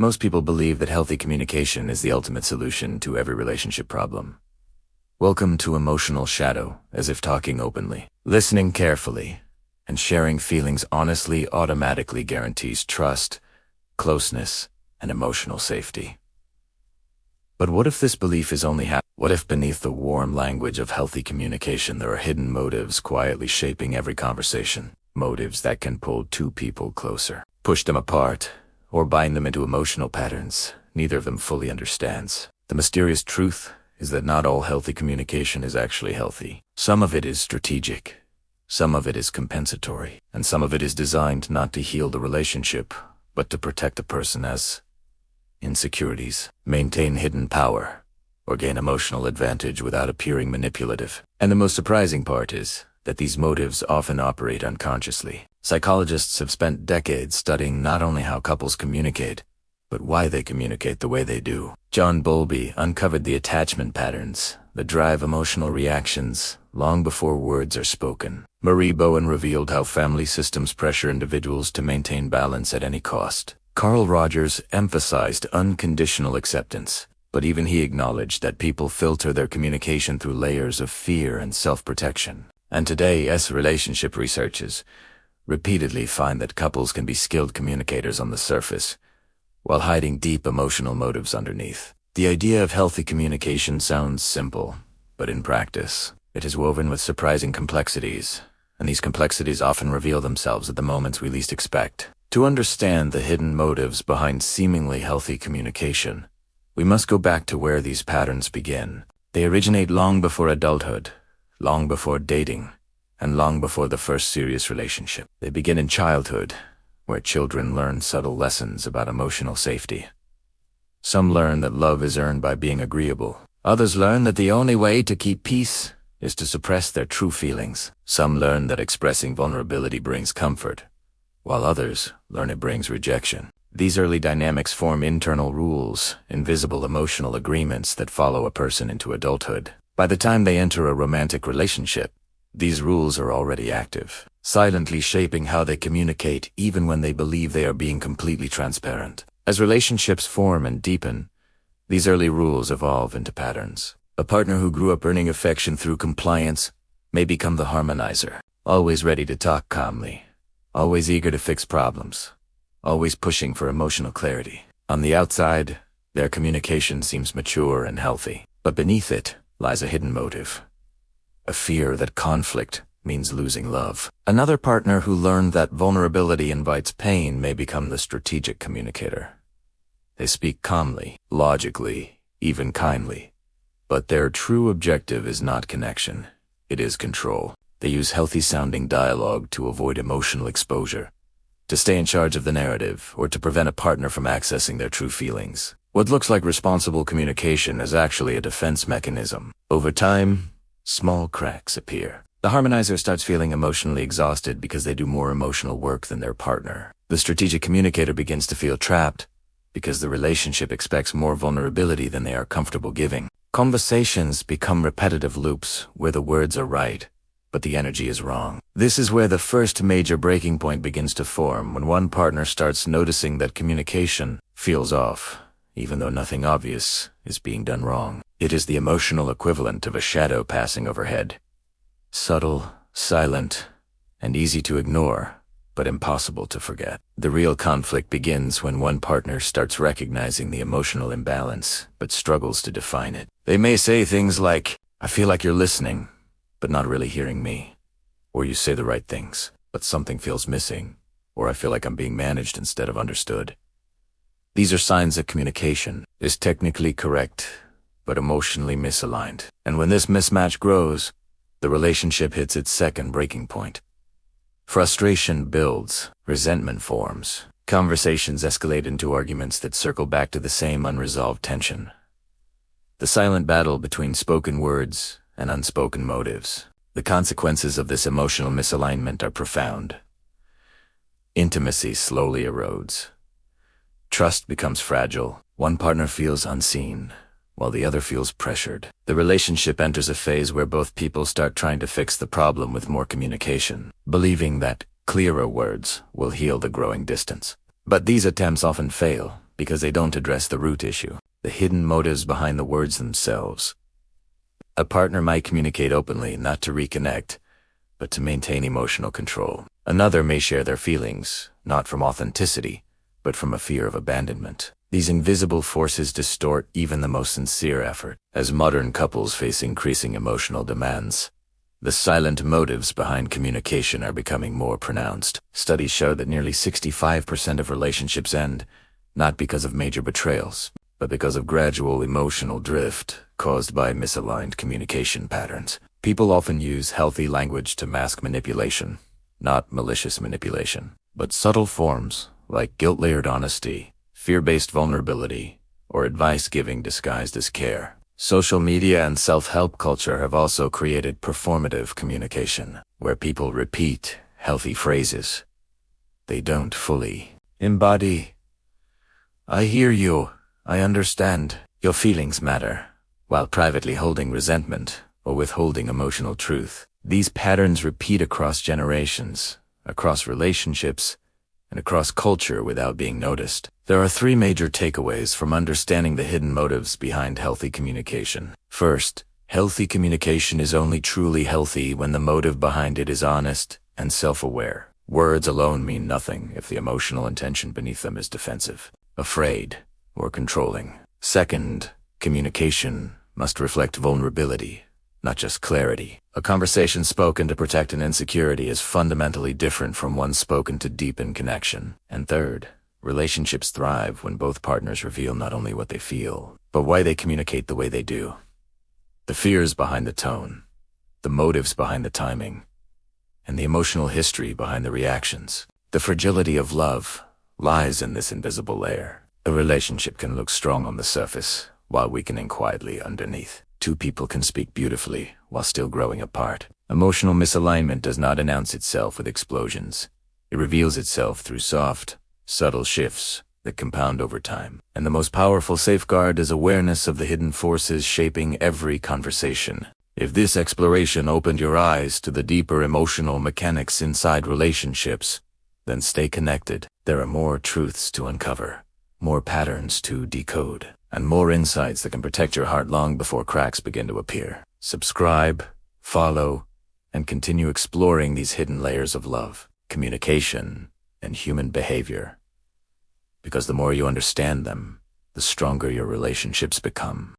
Most people believe that healthy communication is the ultimate solution to every relationship problem. Welcome to Emotional Shadow, as if talking openly, listening carefully, and sharing feelings honestly automatically guarantees trust, closeness, and emotional safety. But what if this belief is only half? What if beneath the warm language of healthy communication there are hidden motives quietly shaping every conversation? Motives that can pull two people closer, push them apart, or bind them into emotional patterns neither of them fully understands. The mysterious truth is that not all healthy communication is actually healthy. Some of it is strategic, some of it is compensatory, and some of it is designed not to heal the relationship, but to protect the person as insecurities, maintain hidden power, or gain emotional advantage without appearing manipulative. And the most surprising part is that these motives often operate unconsciously. Psychologists have spent decades studying not only how couples communicate, but why they communicate the way they do. John Bowlby uncovered the attachment patterns that drive emotional reactions long before words are spoken. Marie Bowen revealed how family systems pressure individuals to maintain balance at any cost. Carl Rogers emphasized unconditional acceptance, but even he acknowledged that people filter their communication through layers of fear and self-protection. And today, as relationship researchers repeatedly find that couples can be skilled communicators on the surface, while hiding deep emotional motives underneath. The idea of healthy communication sounds simple, but in practice, it is woven with surprising complexities, and these complexities often reveal themselves at the moments we least expect. To understand the hidden motives behind seemingly healthy communication, we must go back to where these patterns begin. They originate long before adulthood, long before dating, and long before the first serious relationship. They begin in childhood, where children learn subtle lessons about emotional safety. Some learn that love is earned by being agreeable. Others learn that the only way to keep peace is to suppress their true feelings. Some learn that expressing vulnerability brings comfort, while others learn it brings rejection. These early dynamics form internal rules, invisible emotional agreements that follow a person into adulthood. By the time they enter a romantic relationship, these rules are already active, silently shaping how they communicate even when they believe they are being completely transparent. As relationships form and deepen, these early rules evolve into patterns. A partner who grew up earning affection through compliance may become the harmonizer, always ready to talk calmly, always eager to fix problems, always pushing for emotional clarity. On the outside, their communication seems mature and healthy, but beneath it lies a hidden motive. A fear that conflict means losing love. Another partner who learned that vulnerability invites pain may become the strategic communicator. They speak calmly, logically, even kindly, but their true objective is not connection, it is control. They use healthy-sounding dialogue to avoid emotional exposure, to stay in charge of the narrative, or to prevent a partner from accessing their true feelings. What looks like responsible communication is actually a defense mechanism. Over time, small cracks appear. The harmonizer starts feeling emotionally exhausted because they do more emotional work than their partner. The strategic communicator begins to feel trapped because the relationship expects more vulnerability than they are comfortable giving. Conversations become repetitive loops where the words are right, but the energy is wrong. This is where the first major breaking point begins to form, when one partner starts noticing that communication feels off, even though nothing obvious is being done wrong. It is the emotional equivalent of a shadow passing overhead. Subtle, silent, and easy to ignore, but impossible to forget. The real conflict begins when one partner starts recognizing the emotional imbalance, but struggles to define it. They may say things like, "I feel like you're listening, but not really hearing me." Or "You say the right things, but something feels missing." Or "I feel like I'm being managed instead of understood." These are signs that communication is technically correct, but emotionally misaligned. And when this mismatch grows, the relationship hits its second breaking point. Frustration builds, resentment forms. Conversations escalate into arguments that circle back to the same unresolved tension. The silent battle between spoken words and unspoken motives. The consequences of this emotional misalignment are profound. Intimacy slowly erodes. Trust becomes fragile. One partner feels unseen, while the other feels pressured. The relationship enters a phase where both people start trying to fix the problem with more communication, believing that clearer words will heal the growing distance. But these attempts often fail because they don't address the root issue, the hidden motives behind the words themselves. A partner might communicate openly not to reconnect, but to maintain emotional control. Another may share their feelings, not from authenticity, but from a fear of abandonment. These invisible forces distort even the most sincere effort. As modern couples face increasing emotional demands, the silent motives behind communication are becoming more pronounced. Studies show that nearly 65% of relationships end not because of major betrayals, but because of gradual emotional drift caused by misaligned communication patterns. People often use healthy language to mask manipulation, not malicious manipulation, but subtle forms like guilt-layered honesty, fear-based vulnerability, or advice-giving disguised as care. Social media and self-help culture have also created performative communication, where people repeat healthy phrases they don't fully embody. I hear you, I understand, your feelings matter, while privately holding resentment or withholding emotional truth. These patterns repeat across generations, across relationships, and across culture without being noticed. There are three major takeaways from understanding the hidden motives behind healthy communication. First, healthy communication is only truly healthy when the motive behind it is honest and self-aware. Words alone mean nothing if the emotional intention beneath them is defensive, afraid, or controlling. Second, communication must reflect vulnerability, not just clarity. A conversation spoken to protect an insecurity is fundamentally different from one spoken to deepen connection. And third, relationships thrive when both partners reveal not only what they feel, but why they communicate the way they do. The fears behind the tone, the motives behind the timing, and the emotional history behind the reactions. The fragility of love lies in this invisible layer. A relationship can look strong on the surface, while weakening quietly underneath. Two people can speak beautifully while still growing apart. Emotional misalignment does not announce itself with explosions. It reveals itself through soft, subtle shifts that compound over time. And the most powerful safeguard is awareness of the hidden forces shaping every conversation. If this exploration opened your eyes to the deeper emotional mechanics inside relationships, then stay connected. There are more truths to uncover, more patterns to decode, and more insights that can protect your heart long before cracks begin to appear. Subscribe, follow, and continue exploring these hidden layers of love, communication, and human behavior. Because the more you understand them, the stronger your relationships become.